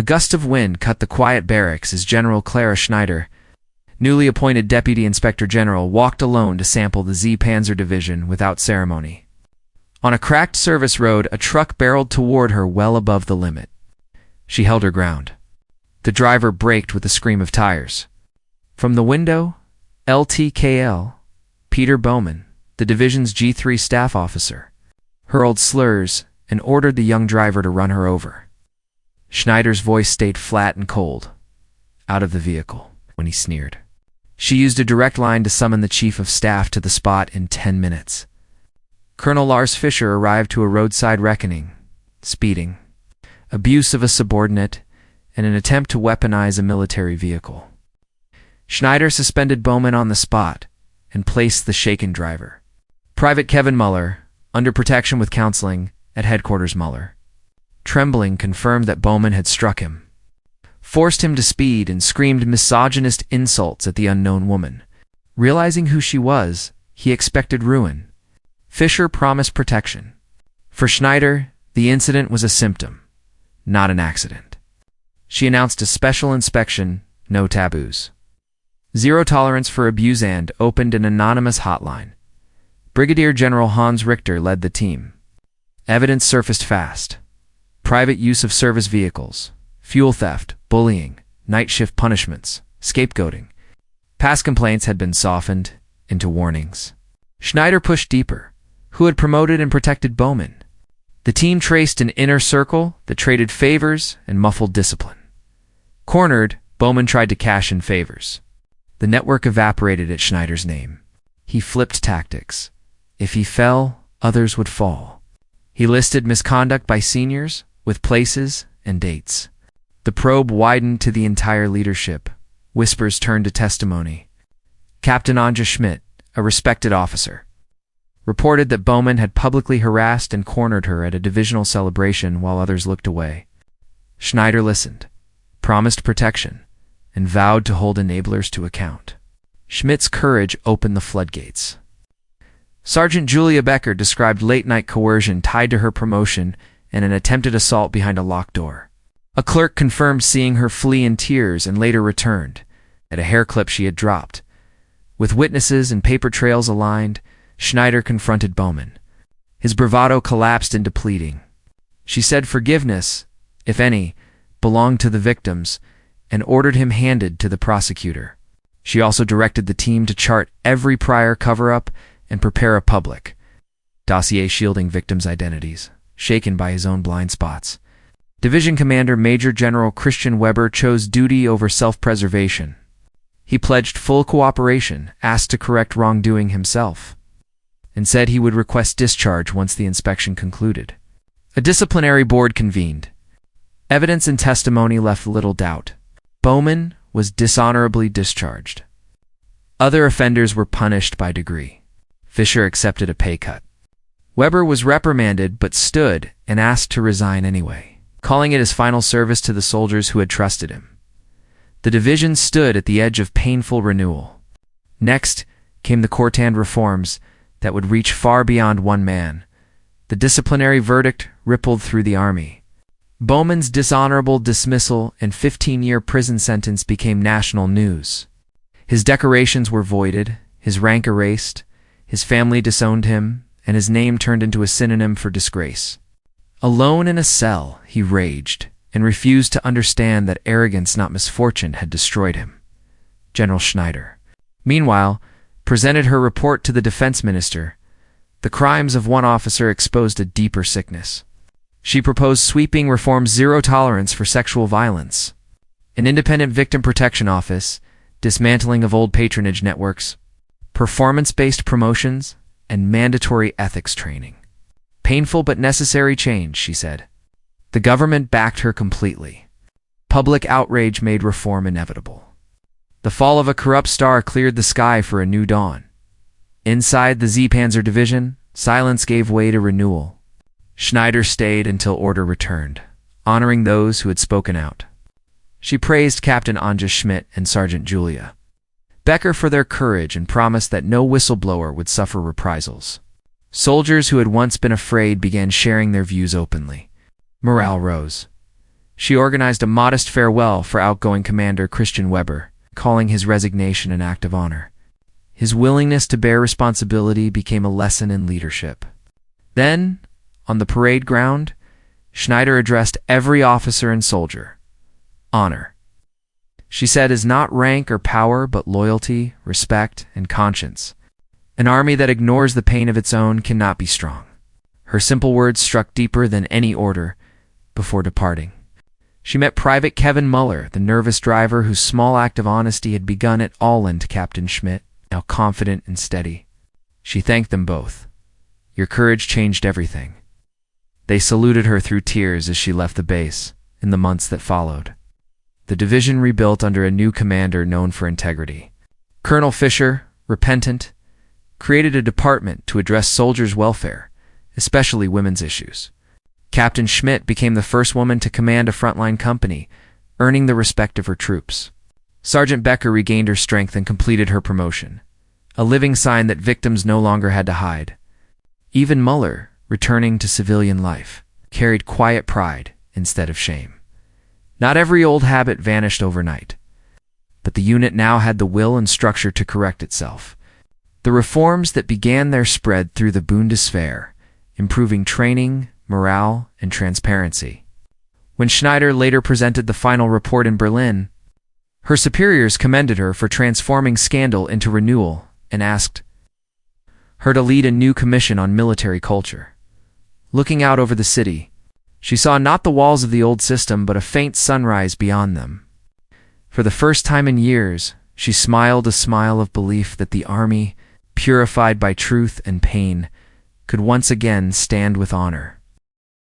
A gust of wind cut the quiet barracks as General Clara Schneider, newly appointed Deputy Inspector General, walked alone to sample the Z Panzer Division without ceremony. On a cracked service road, a truck barreled toward her well above the limit. She held her ground. The driver braked with a scream of tires. From the window, LTKL, Peter Bowman, the division's G3 staff officer, hurled slurs and ordered the young driver to run her over. Schneider's voice stayed flat and cold, out of the vehicle, when he sneered. She used a direct line to summon the chief of staff to the spot in 10 minutes. Colonel Lars Fischer arrived to a roadside reckoning, speeding, abuse of a subordinate, and an attempt to weaponize a military vehicle. Schneider suspended Bowman on the spot and placed the shaken driver. Private Kevin Muller, under protection with counseling, at headquarters Muller, trembling, confirmed that Bowman had struck him, forced him to speed, and screamed misogynist insults at the unknown woman. Realizing who she was, he expected ruin. Fischer promised protection. For Schneider, the incident was a symptom, not an accident. She announced a special inspection, no taboos. Zero tolerance for abuse, and opened an anonymous hotline. Brigadier General Hans Richter led the team. Evidence surfaced fast. Private use of service vehicles, fuel theft, bullying, night shift punishments, scapegoating. Past complaints had been softened into warnings. Schneider pushed deeper. Who had promoted and protected Bowman? The team traced an inner circle that traded favors and muffled discipline. Cornered, Bowman tried to cash in favors. The network evaporated at Schneider's name. He flipped tactics. If he fell, others would fall. He listed misconduct by seniors, with places and dates. The probe widened to the entire leadership. Whispers turned to testimony. Captain Anja Schmidt, a respected officer, reported that Bowman had publicly harassed and cornered her at a divisional celebration while others looked away. Schneider listened, promised protection, and vowed to hold enablers to account. Schmidt's courage opened the floodgates. Sergeant Julia Becker described late-night coercion tied to her promotion and an attempted assault behind a locked door. A clerk confirmed seeing her flee in tears and later returned, at a hair clip she had dropped. With witnesses and paper trails aligned, Schneider confronted Bowman. His bravado collapsed into pleading. She said forgiveness, if any, belonged to the victims, and ordered him handed to the prosecutor. She also directed the team to chart every prior cover-up and prepare a public dossier shielding victims' identities, shaken by his own blind spots. Division Commander Major General Christian Weber chose duty over self-preservation. He pledged full cooperation, asked to correct wrongdoing himself, and said he would request discharge once the inspection concluded. A disciplinary board convened. Evidence and testimony left little doubt. Bowman was dishonorably discharged. Other offenders were punished by degree. Fischer accepted a pay cut. Weber was reprimanded but stood and asked to resign anyway, calling it his final service to the soldiers who had trusted him. The division stood at the edge of painful renewal. Next came the Cortand reforms that would reach far beyond one man. The disciplinary verdict rippled through the army. Bowman's dishonorable dismissal and 15-year prison sentence became national news. His decorations were voided, his rank erased, his family disowned him, and his name turned into a synonym for disgrace. Alone in a cell, he raged, and refused to understand that arrogance, not misfortune, had destroyed him. General Schneider, meanwhile, presented her report to the defense minister. The crimes of one officer exposed a deeper sickness. She proposed sweeping reforms: zero tolerance for sexual violence, an independent victim protection office, dismantling of old patronage networks, performance-based promotions, and mandatory ethics training. Painful but necessary change, she said. The government backed her completely. Public outrage made reform inevitable. The fall of a corrupt star cleared the sky for a new dawn. Inside the Z Panzer Division, silence gave way to renewal. Schneider stayed until order returned, honoring those who had spoken out. She praised Captain Anja Schmidt and Sergeant Julia Becker for their courage and promised that no whistleblower would suffer reprisals. Soldiers who had once been afraid began sharing their views openly. Morale rose. She organized a modest farewell for outgoing Commander Christian Weber, calling his resignation an act of honor. His willingness to bear responsibility became a lesson in leadership. Then, on the parade ground, Schneider addressed every officer and soldier. Honor, she said, is not rank or power, but loyalty, respect, and conscience. An army that ignores the pain of its own cannot be strong. Her simple words struck deeper than any order. Before departing, she met Private Kevin Muller, the nervous driver whose small act of honesty had begun it all into Captain Schmidt, now confident and steady. She thanked them both. Your courage changed everything. They saluted her through tears as she left the base. In the months that followed, the division rebuilt under a new commander known for integrity. Colonel Fisher, repentant, created a department to address soldiers' welfare, especially women's issues. Captain Schmidt became the first woman to command a frontline company, earning the respect of her troops. Sergeant Becker regained her strength and completed her promotion, a living sign that victims no longer had to hide. Even Muller, returning to civilian life, carried quiet pride instead of shame. Not every old habit vanished overnight, but the unit now had the will and structure to correct itself. The reforms that began there spread through the Bundeswehr, improving training, morale, and transparency. When Schneider later presented the final report in Berlin, her superiors commended her for transforming scandal into renewal and asked her to lead a new commission on military culture. Looking out over the city, she saw not the walls of the old system but a faint sunrise beyond them. For the first time in years, she smiled a smile of belief that the army, purified by truth and pain, could once again stand with honor.